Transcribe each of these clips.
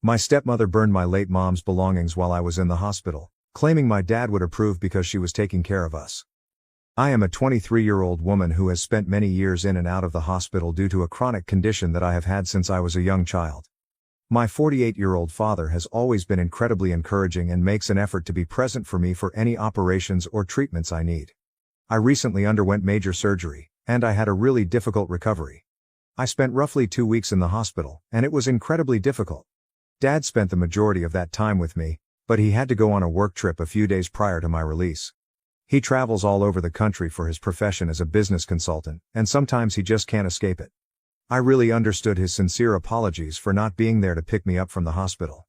My stepmother burned my late mom's belongings while I was in the hospital, claiming my dad would approve because she was taking care of us. I am a 23-year-old woman who has spent many years in and out of the hospital due to a chronic condition that I have had since I was a young child. My 48-year-old father has always been incredibly encouraging and makes an effort to be present for me for any operations or treatments I need. I recently underwent major surgery, and I had a really difficult recovery. I spent roughly 2 weeks in the hospital, and it was incredibly difficult. Dad spent the majority of that time with me, but he had to go on a work trip a few days prior to my release. He travels all over the country for his profession as a business consultant, and sometimes he just can't escape it. I really understood his sincere apologies for not being there to pick me up from the hospital.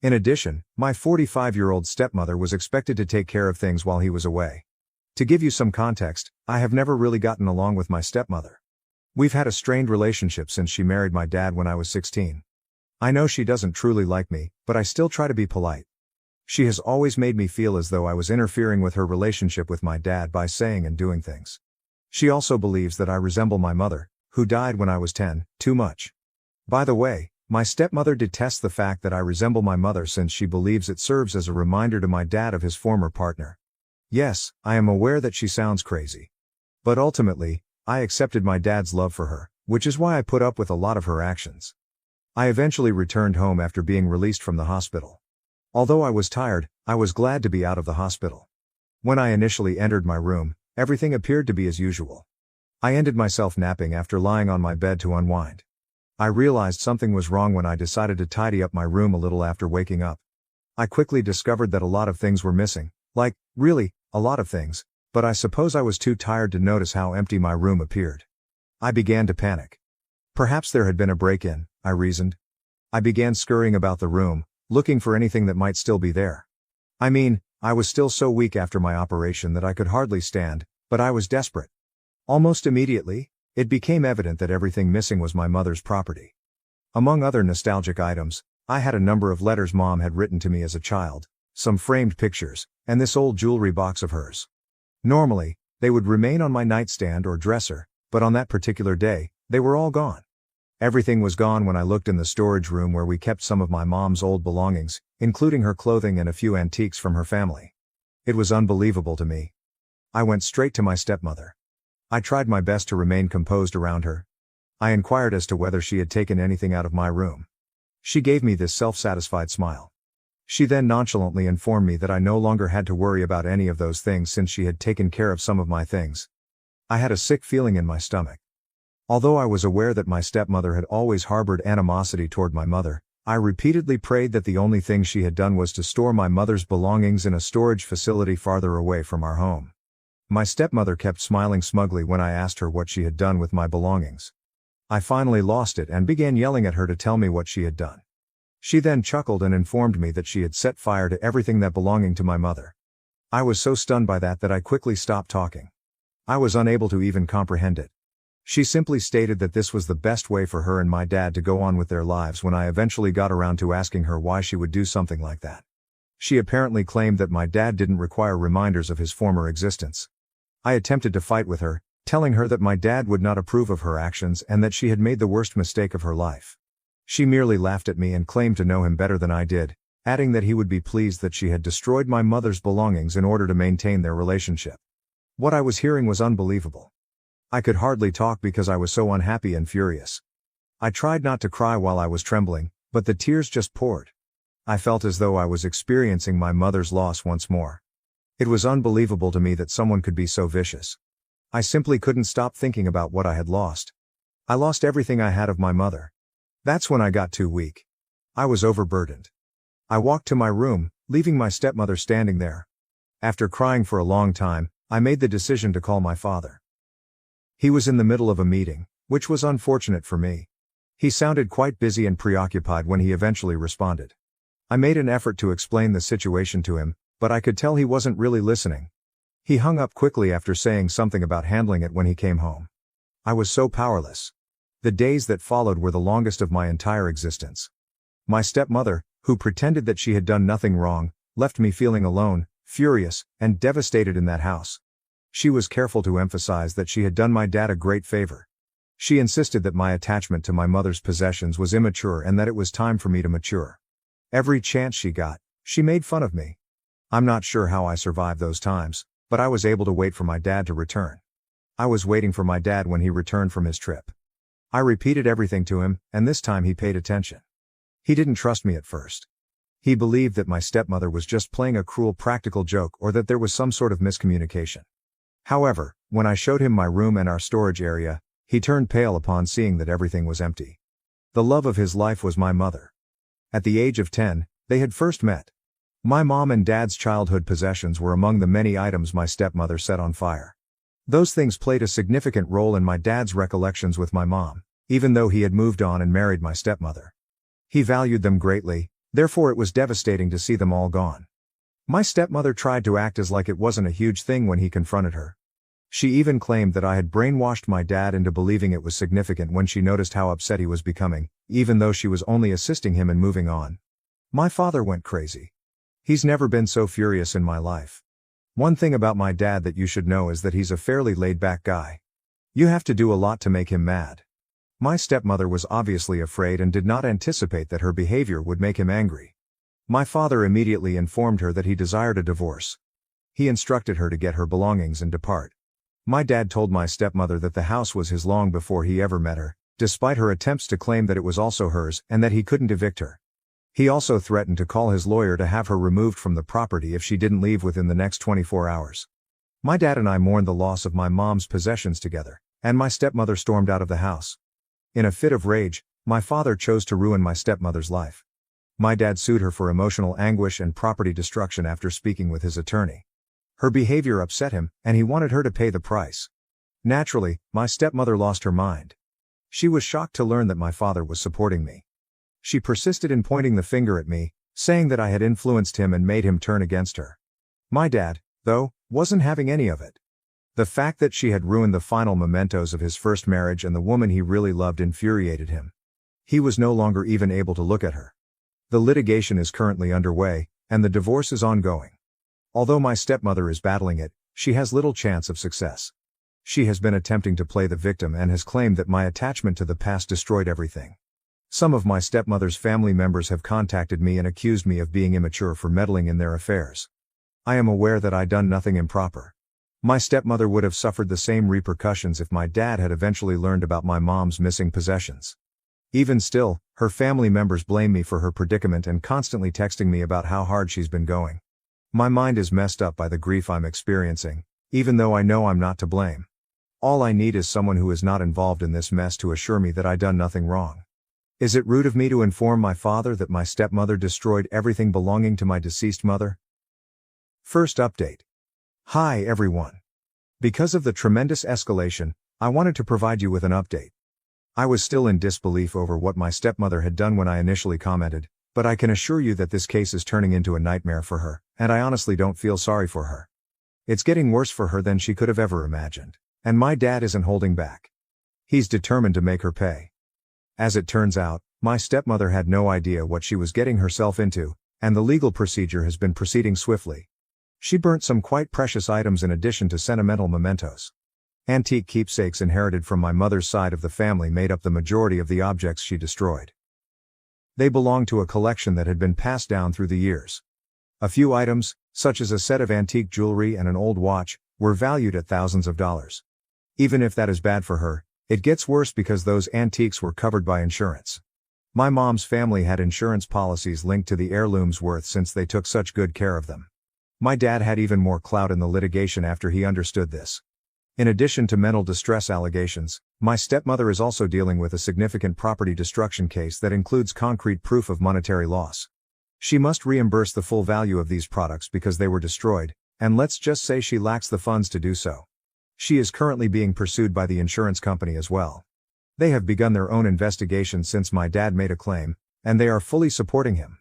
In addition, my 45-year-old stepmother was expected to take care of things while he was away. To give you some context, I have never really gotten along with my stepmother. We've had a strained relationship since she married my dad when I was 16. I know she doesn't truly like me, but I still try to be polite. She has always made me feel as though I was interfering with her relationship with my dad by saying and doing things. She also believes that I resemble my mother, who died when I was 10, too much. By the way, my stepmother detests the fact that I resemble my mother since she believes it serves as a reminder to my dad of his former partner. Yes, I am aware that she sounds crazy. But ultimately, I accepted my dad's love for her, which is why I put up with a lot of her actions. I eventually returned home after being released from the hospital. Although I was tired, I was glad to be out of the hospital. When I initially entered my room, everything appeared to be as usual. I ended myself napping after lying on my bed to unwind. I realized something was wrong when I decided to tidy up my room a little after waking up. I quickly discovered that a lot of things were missing, like, really, a lot of things, but I suppose I was too tired to notice how empty my room appeared. I began to panic. Perhaps there had been a break-in, I reasoned. I began scurrying about the room, looking for anything that might still be there. I mean, I was still so weak after my operation that I could hardly stand, but I was desperate. Almost immediately, it became evident that everything missing was my mother's property. Among other nostalgic items, I had a number of letters Mom had written to me as a child, some framed pictures, and this old jewelry box of hers. Normally, they would remain on my nightstand or dresser, but on that particular day, they were all gone. Everything was gone when I looked in the storage room where we kept some of my mom's old belongings, including her clothing and a few antiques from her family. It was unbelievable to me. I went straight to my stepmother. I tried my best to remain composed around her. I inquired as to whether she had taken anything out of my room. She gave me this self-satisfied smile. She then nonchalantly informed me that I no longer had to worry about any of those things since she had taken care of some of my things. I had a sick feeling in my stomach. Although I was aware that my stepmother had always harbored animosity toward my mother, I repeatedly prayed that the only thing she had done was to store my mother's belongings in a storage facility farther away from our home. My stepmother kept smiling smugly when I asked her what she had done with my belongings. I finally lost it and began yelling at her to tell me what she had done. She then chuckled and informed me that she had set fire to everything that belonged to my mother. I was so stunned by that I quickly stopped talking. I was unable to even comprehend it. She simply stated that this was the best way for her and my dad to go on with their lives when I eventually got around to asking her why she would do something like that. She apparently claimed that my dad didn't require reminders of his former existence. I attempted to fight with her, telling her that my dad would not approve of her actions and that she had made the worst mistake of her life. She merely laughed at me and claimed to know him better than I did, adding that he would be pleased that she had destroyed my mother's belongings in order to maintain their relationship. What I was hearing was unbelievable. I could hardly talk because I was so unhappy and furious. I tried not to cry while I was trembling, but the tears just poured. I felt as though I was experiencing my mother's loss once more. It was unbelievable to me that someone could be so vicious. I simply couldn't stop thinking about what I had lost. I lost everything I had of my mother. That's when I got too weak. I was overburdened. I walked to my room, leaving my stepmother standing there. After crying for a long time, I made the decision to call my father. He was in the middle of a meeting, which was unfortunate for me. He sounded quite busy and preoccupied when he eventually responded. I made an effort to explain the situation to him, but I could tell he wasn't really listening. He hung up quickly after saying something about handling it when he came home. I was so powerless. The days that followed were the longest of my entire existence. My stepmother, who pretended that she had done nothing wrong, left me feeling alone, furious, and devastated in that house. She was careful to emphasize that she had done my dad a great favor. She insisted that my attachment to my mother's possessions was immature and that it was time for me to mature. Every chance she got, she made fun of me. I'm not sure how I survived those times, but I was able to wait for my dad to return. I was waiting for my dad when he returned from his trip. I repeated everything to him, and this time he paid attention. He didn't trust me at first. He believed that my stepmother was just playing a cruel practical joke or that there was some sort of miscommunication. However, when I showed him my room and our storage area, he turned pale upon seeing that everything was empty. The love of his life was my mother. At the age of 10, they had first met. My mom and dad's childhood possessions were among the many items my stepmother set on fire. Those things played a significant role in my dad's recollections with my mom, even though he had moved on and married my stepmother. He valued them greatly, therefore it was devastating to see them all gone. My stepmother tried to act as like it wasn't a huge thing when he confronted her. She even claimed that I had brainwashed my dad into believing it was significant when she noticed how upset he was becoming, even though she was only assisting him in moving on. My father went crazy. He's never been so furious in my life. One thing about my dad that you should know is that he's a fairly laid-back guy. You have to do a lot to make him mad. My stepmother was obviously afraid and did not anticipate that her behavior would make him angry. My father immediately informed her that he desired a divorce. He instructed her to get her belongings and depart. My dad told my stepmother that the house was his long before he ever met her, despite her attempts to claim that it was also hers and that he couldn't evict her. He also threatened to call his lawyer to have her removed from the property if she didn't leave within the next 24 hours. My dad and I mourned the loss of my mom's possessions together, and my stepmother stormed out of the house. In a fit of rage, my father chose to ruin my stepmother's life. My dad sued her for emotional anguish and property destruction after speaking with his attorney. Her behavior upset him, and he wanted her to pay the price. Naturally, my stepmother lost her mind. She was shocked to learn that my father was supporting me. She persisted in pointing the finger at me, saying that I had influenced him and made him turn against her. My dad, though, wasn't having any of it. The fact that she had ruined the final mementos of his first marriage and the woman he really loved infuriated him. He was no longer even able to look at her. The litigation is currently underway, and the divorce is ongoing. Although my stepmother is battling it, she has little chance of success. She has been attempting to play the victim and has claimed that my attachment to the past destroyed everything. Some of my stepmother's family members have contacted me and accused me of being immature for meddling in their affairs. I am aware that I done nothing improper. My stepmother would have suffered the same repercussions if my dad had eventually learned about my mom's missing possessions. Even still, her family members blame me for her predicament and constantly texting me about how hard she's been going. My mind is messed up by the grief I'm experiencing, even though I know I'm not to blame. All I need is someone who is not involved in this mess to assure me that I done nothing wrong. Is it rude of me to inform my father that my stepmother destroyed everything belonging to my deceased mother? First update. Hi everyone. Because of the tremendous escalation, I wanted to provide you with an update. I was still in disbelief over what my stepmother had done when I initially commented, but I can assure you that this case is turning into a nightmare for her, and I honestly don't feel sorry for her. It's getting worse for her than she could have ever imagined, and my dad isn't holding back. He's determined to make her pay. As it turns out, my stepmother had no idea what she was getting herself into, and the legal procedure has been proceeding swiftly. She burnt some quite precious items in addition to sentimental mementos. Antique keepsakes inherited from my mother's side of the family made up the majority of the objects she destroyed. They belonged to a collection that had been passed down through the years. A few items, such as a set of antique jewelry and an old watch, were valued at thousands of dollars. Even if that is bad for her, it gets worse because those antiques were covered by insurance. My mom's family had insurance policies linked to the heirlooms worth since they took such good care of them. My dad had even more clout in the litigation after he understood this. In addition to mental distress allegations, my stepmother is also dealing with a significant property destruction case that includes concrete proof of monetary loss. She must reimburse the full value of these products because they were destroyed, and let's just say she lacks the funds to do so. She is currently being pursued by the insurance company as well. They have begun their own investigation since my dad made a claim, and they are fully supporting him.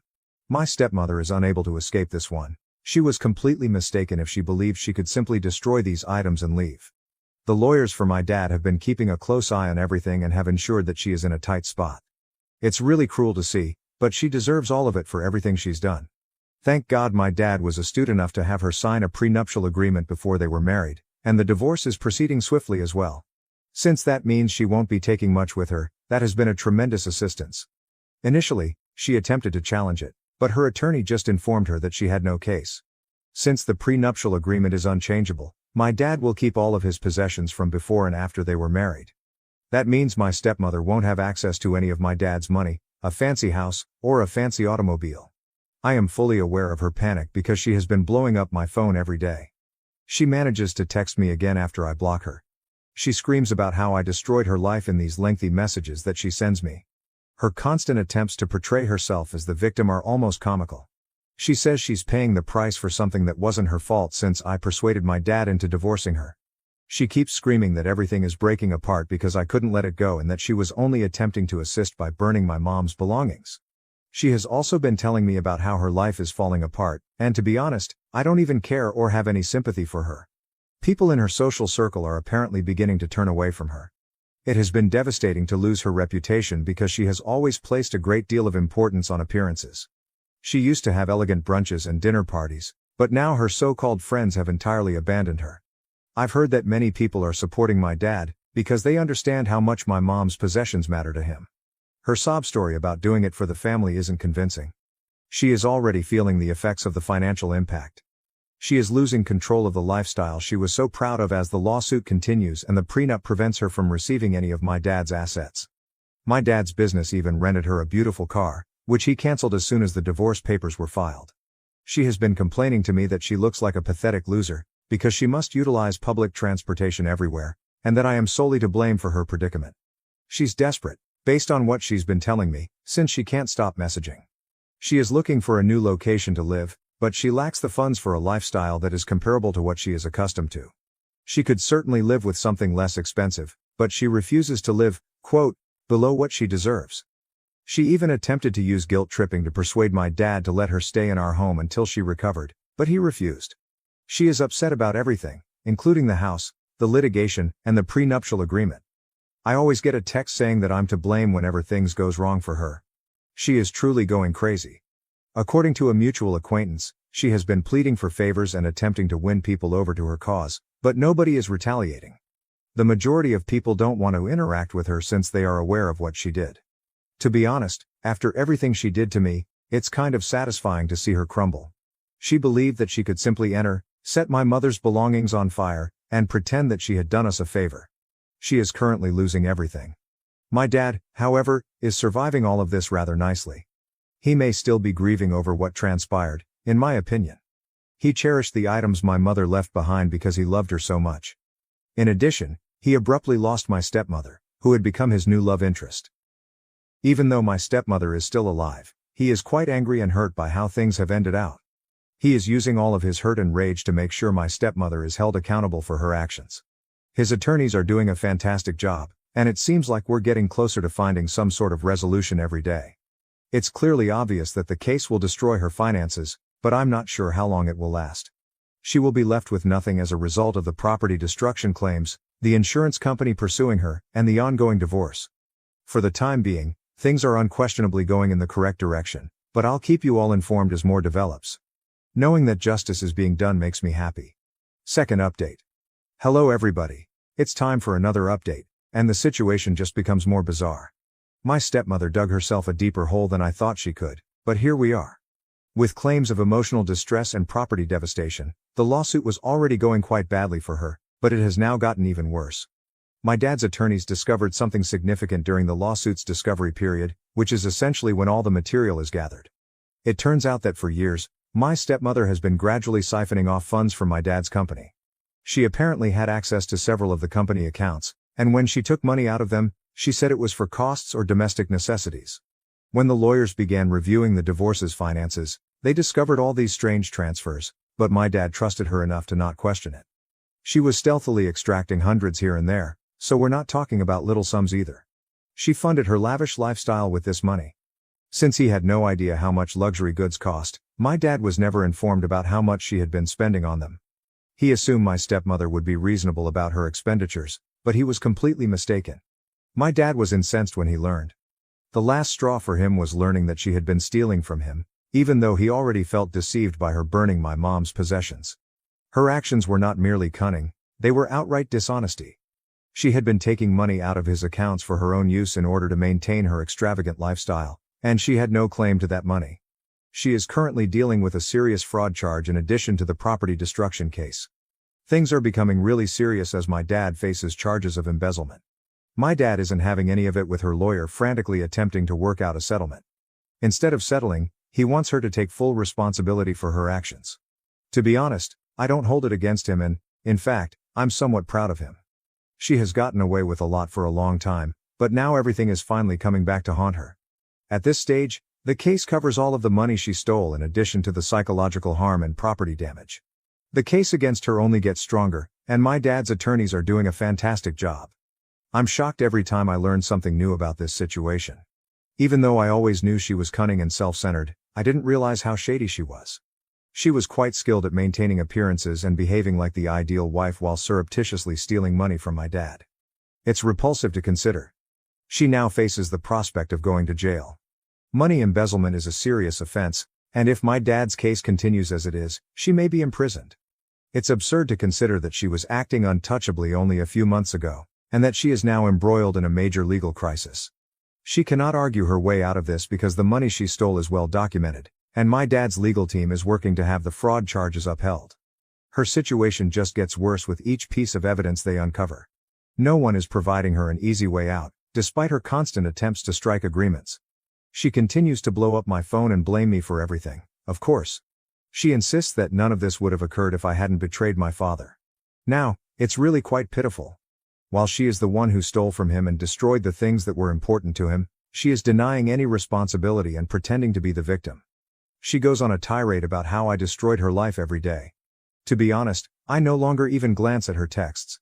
My stepmother is unable to escape this one. She was completely mistaken if she believed she could simply destroy these items and leave. The lawyers for my dad have been keeping a close eye on everything and have ensured that she is in a tight spot. It's really cruel to see, but she deserves all of it for everything she's done. Thank God my dad was astute enough to have her sign a prenuptial agreement before they were married, and the divorce is proceeding swiftly as well. Since that means she won't be taking much with her, that has been a tremendous assistance. Initially, she attempted to challenge it, but her attorney just informed her that she had no case. Since the prenuptial agreement is unchangeable, my dad will keep all of his possessions from before and after they were married. That means my stepmother won't have access to any of my dad's money, a fancy house, or a fancy automobile. I am fully aware of her panic because she has been blowing up my phone every day. She manages to text me again after I block her. She screams about how I destroyed her life in these lengthy messages that she sends me. Her constant attempts to portray herself as the victim are almost comical. She says she's paying the price for something that wasn't her fault since I persuaded my dad into divorcing her. She keeps screaming that everything is breaking apart because I couldn't let it go and that she was only attempting to assist by burning my mom's belongings. She has also been telling me about how her life is falling apart, and to be honest, I don't even care or have any sympathy for her. People in her social circle are apparently beginning to turn away from her. It has been devastating to lose her reputation because she has always placed a great deal of importance on appearances. She used to have elegant brunches and dinner parties, but now her so-called friends have entirely abandoned her. I've heard that many people are supporting my dad, because they understand how much my mom's possessions matter to him. Her sob story about doing it for the family isn't convincing. She is already feeling the effects of the financial impact. She is losing control of the lifestyle she was so proud of as the lawsuit continues and the prenup prevents her from receiving any of my dad's assets. My dad's business even rented her a beautiful car, which he canceled as soon as the divorce papers were filed. She has been complaining to me that she looks like a pathetic loser, because she must utilize public transportation everywhere, and that I am solely to blame for her predicament. She's desperate, based on what she's been telling me, since she can't stop messaging. She is looking for a new location to live, but she lacks the funds for a lifestyle that is comparable to what she is accustomed to. She could certainly live with something less expensive, but she refuses to live, quote, below what she deserves. She even attempted to use guilt tripping to persuade my dad to let her stay in our home until she recovered, but he refused. She is upset about everything, including the house, the litigation, and the prenuptial agreement. I always get a text saying that I'm to blame whenever things goes wrong for her. She is truly going crazy. According to a mutual acquaintance, she has been pleading for favors and attempting to win people over to her cause, but nobody is retaliating. The majority of people don't want to interact with her since they are aware of what she did. To be honest, after everything she did to me, it's kind of satisfying to see her crumble. She believed that she could simply enter, set my mother's belongings on fire, and pretend that she had done us a favor. She is currently losing everything. My dad, however, is surviving all of this rather nicely. He may still be grieving over what transpired, in my opinion. He cherished the items my mother left behind because he loved her so much. In addition, he abruptly lost my stepmother, who had become his new love interest. Even though my stepmother is still alive, he is quite angry and hurt by how things have ended out. He is using all of his hurt and rage to make sure my stepmother is held accountable for her actions. His attorneys are doing a fantastic job, and it seems like we're getting closer to finding some sort of resolution every day. It's clearly obvious that the case will destroy her finances, but I'm not sure how long it will last. She will be left with nothing as a result of the property destruction claims, the insurance company pursuing her, and the ongoing divorce. For the time being, things are unquestionably going in the correct direction, but I'll keep you all informed as more develops. Knowing that justice is being done makes me happy. Second update. Hello everybody. It's time for another update, and the situation just becomes more bizarre. My stepmother dug herself a deeper hole than I thought she could, but here we are. With claims of emotional distress and property devastation, the lawsuit was already going quite badly for her, but it has now gotten even worse. My dad's attorneys discovered something significant during the lawsuit's discovery period, which is essentially when all the material is gathered. It turns out that for years, my stepmother has been gradually siphoning off funds from my dad's company. She apparently had access to several of the company accounts, and when she took money out of them, she said it was for costs or domestic necessities. When the lawyers began reviewing the divorce's finances, they discovered all these strange transfers, but my dad trusted her enough to not question it. She was stealthily extracting hundreds here and there, so we're not talking about little sums either. She funded her lavish lifestyle with this money. Since he had no idea how much luxury goods cost, my dad was never informed about how much she had been spending on them. He assumed my stepmother would be reasonable about her expenditures, but he was completely mistaken. My dad was incensed when he learned. The last straw for him was learning that she had been stealing from him, even though he already felt deceived by her burning my mom's possessions. Her actions were not merely cunning, they were outright dishonesty. She had been taking money out of his accounts for her own use in order to maintain her extravagant lifestyle, and she had no claim to that money. She is currently dealing with a serious fraud charge in addition to the property destruction case. Things are becoming really serious as my dad faces charges of embezzlement. My dad isn't having any of it with her lawyer frantically attempting to work out a settlement. Instead of settling, he wants her to take full responsibility for her actions. To be honest, I don't hold it against him and, in fact, I'm somewhat proud of him. She has gotten away with a lot for a long time, but now everything is finally coming back to haunt her. At this stage, the case covers all of the money she stole in addition to the psychological harm and property damage. The case against her only gets stronger, and my dad's attorneys are doing a fantastic job. I'm shocked every time I learn something new about this situation. Even though I always knew she was cunning and self-centered, I didn't realize how shady she was. She was quite skilled at maintaining appearances and behaving like the ideal wife while surreptitiously stealing money from my dad. It's repulsive to consider. She now faces the prospect of going to jail. Money embezzlement is a serious offense, and if my dad's case continues as it is, she may be imprisoned. It's absurd to consider that she was acting untouchably only a few months ago, and that she is now embroiled in a major legal crisis. She cannot argue her way out of this because the money she stole is well documented, and my dad's legal team is working to have the fraud charges upheld. Her situation just gets worse with each piece of evidence they uncover. No one is providing her an easy way out, despite her constant attempts to strike agreements. She continues to blow up my phone and blame me for everything, of course. She insists that none of this would have occurred if I hadn't betrayed my father. Now, it's really quite pitiful. While she is the one who stole from him and destroyed the things that were important to him, she is denying any responsibility and pretending to be the victim. She goes on a tirade about how I destroyed her life every day. To be honest, I no longer even glance at her texts.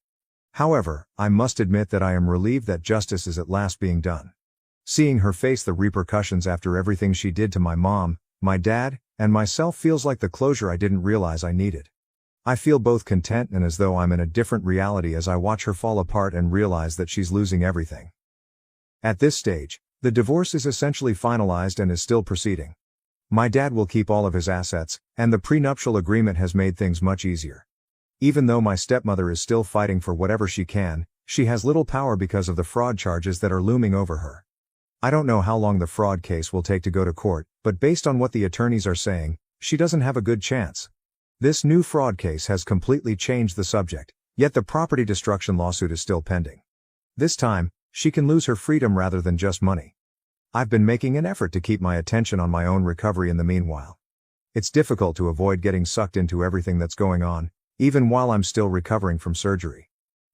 However, I must admit that I am relieved that justice is at last being done. Seeing her face the repercussions after everything she did to my mom, my dad, and myself feels like the closure I didn't realize I needed. I feel both content and as though I'm in a different reality as I watch her fall apart and realize that she's losing everything. At this stage, the divorce is essentially finalized and is still proceeding. My dad will keep all of his assets, and the prenuptial agreement has made things much easier. Even though my stepmother is still fighting for whatever she can, she has little power because of the fraud charges that are looming over her. I don't know how long the fraud case will take to go to court, but based on what the attorneys are saying, she doesn't have a good chance. This new fraud case has completely changed the subject, yet the property destruction lawsuit is still pending. This time, she can lose her freedom rather than just money. I've been making an effort to keep my attention on my own recovery in the meanwhile. It's difficult to avoid getting sucked into everything that's going on, even while I'm still recovering from surgery.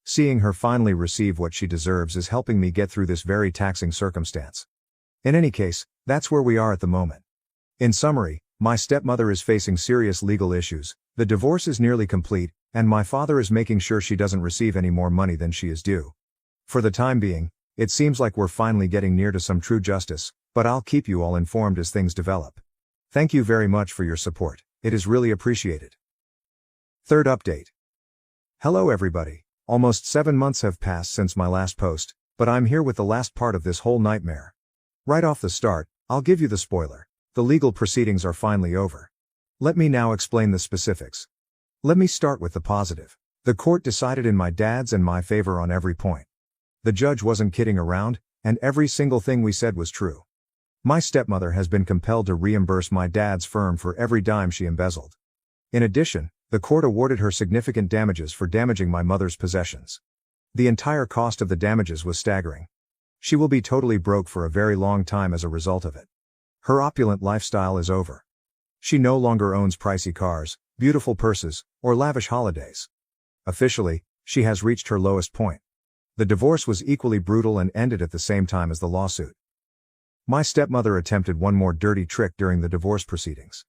Seeing her finally receive what she deserves is helping me get through this very taxing circumstance. In any case, that's where we are at the moment. In summary, my stepmother is facing serious legal issues, the divorce is nearly complete, and my father is making sure she doesn't receive any more money than she is due. For the time being, it seems like we're finally getting near to some true justice, but I'll keep you all informed as things develop. Thank you very much for your support, it is really appreciated. Third update. Hello everybody. Almost 7 months have passed since my last post, but I'm here with the last part of this whole nightmare. Right off the start, I'll give you the spoiler. The legal proceedings are finally over. Let me now explain the specifics. Let me start with the positive. The court decided in my dad's and my favor on every point. The judge wasn't kidding around, and every single thing we said was true. My stepmother has been compelled to reimburse my dad's firm for every dime she embezzled. In addition, the court awarded her significant damages for damaging my mother's possessions. The entire cost of the damages was staggering. She will be totally broke for a very long time as a result of it. Her opulent lifestyle is over. She no longer owns pricey cars, beautiful purses, or lavish holidays. Officially, she has reached her lowest point. The divorce was equally brutal and ended at the same time as the lawsuit. My stepmother attempted one more dirty trick during the divorce proceedings.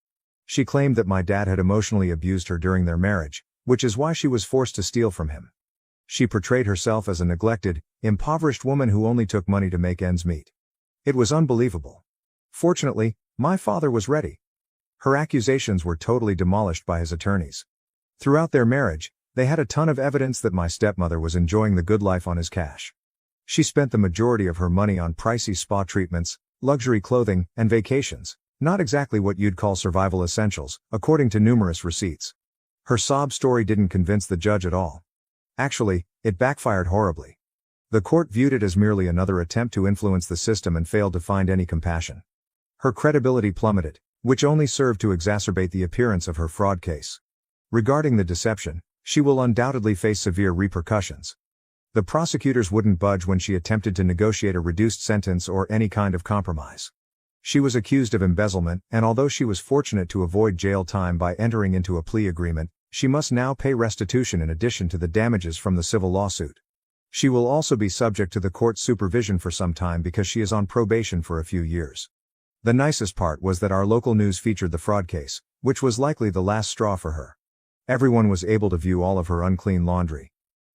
She claimed that my dad had emotionally abused her during their marriage, which is why she was forced to steal from him. She portrayed herself as a neglected, impoverished woman who only took money to make ends meet. It was unbelievable. Fortunately, my father was ready. Her accusations were totally demolished by his attorneys. Throughout their marriage, they had a ton of evidence that my stepmother was enjoying the good life on his cash. She spent the majority of her money on pricey spa treatments, luxury clothing, and vacations. Not exactly what you'd call survival essentials, according to numerous receipts. Her sob story didn't convince the judge at all. Actually, it backfired horribly. The court viewed it as merely another attempt to influence the system and failed to find any compassion. Her credibility plummeted, which only served to exacerbate the appearance of her fraud case. Regarding the deception, she will undoubtedly face severe repercussions. The prosecutors wouldn't budge when she attempted to negotiate a reduced sentence or any kind of compromise. She was accused of embezzlement, and although she was fortunate to avoid jail time by entering into a plea agreement, she must now pay restitution in addition to the damages from the civil lawsuit. She will also be subject to the court's supervision for some time because she is on probation for a few years. The nicest part was that our local news featured the fraud case, which was likely the last straw for her. Everyone was able to view all of her unclean laundry.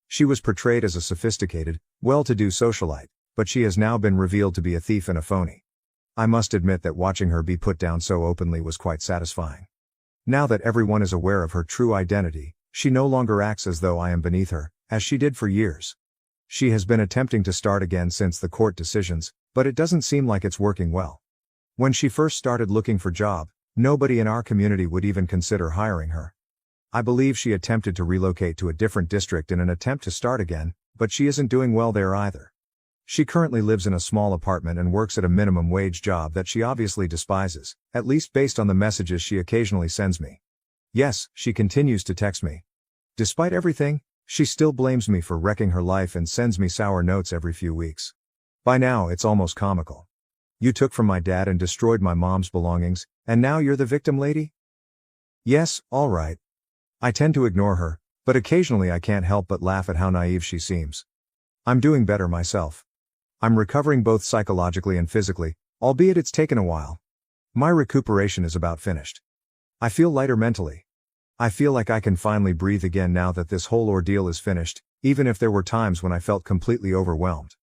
She was portrayed as a sophisticated, well-to-do socialite, but she has now been revealed to be a thief and a phony. I must admit that watching her be put down so openly was quite satisfying. Now that everyone is aware of her true identity, she no longer acts as though I am beneath her, as she did for years. She has been attempting to start again since the court decisions, but it doesn't seem like it's working well. When she first started looking for a job, nobody in our community would even consider hiring her. I believe she attempted to relocate to a different district in an attempt to start again, but she isn't doing well there either. She currently lives in a small apartment and works at a minimum wage job that she obviously despises, at least based on the messages she occasionally sends me. Yes, she continues to text me. Despite everything, she still blames me for wrecking her life and sends me sour notes every few weeks. By now it's almost comical. You took from my dad and destroyed my mom's belongings, and now you're the victim, lady? Yes, all right. I tend to ignore her, but occasionally I can't help but laugh at how naive she seems. I'm doing better myself. I'm recovering both psychologically and physically, albeit it's taken a while. My recuperation is about finished. I feel lighter mentally. I feel like I can finally breathe again now that this whole ordeal is finished, even if there were times when I felt completely overwhelmed.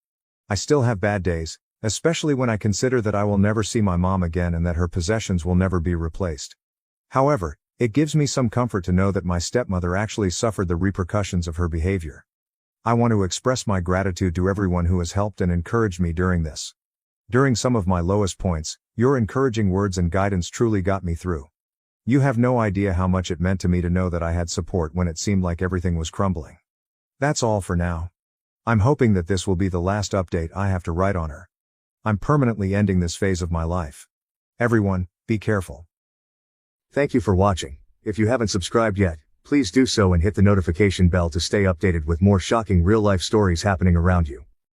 I still have bad days, especially when I consider that I will never see my mom again and that her possessions will never be replaced. However, it gives me some comfort to know that my stepmother actually suffered the repercussions of her behavior. I want to express my gratitude to everyone who has helped and encouraged me during this. During some of my lowest points, your encouraging words and guidance truly got me through. You have no idea how much it meant to me to know that I had support when it seemed like everything was crumbling. That's all for now. I'm hoping that this will be the last update I have to write on her. I'm permanently ending this phase of my life. Everyone, be careful. Thank you for watching. If you haven't subscribed yet, please do so and hit the notification bell to stay updated with more shocking real-life stories happening around you.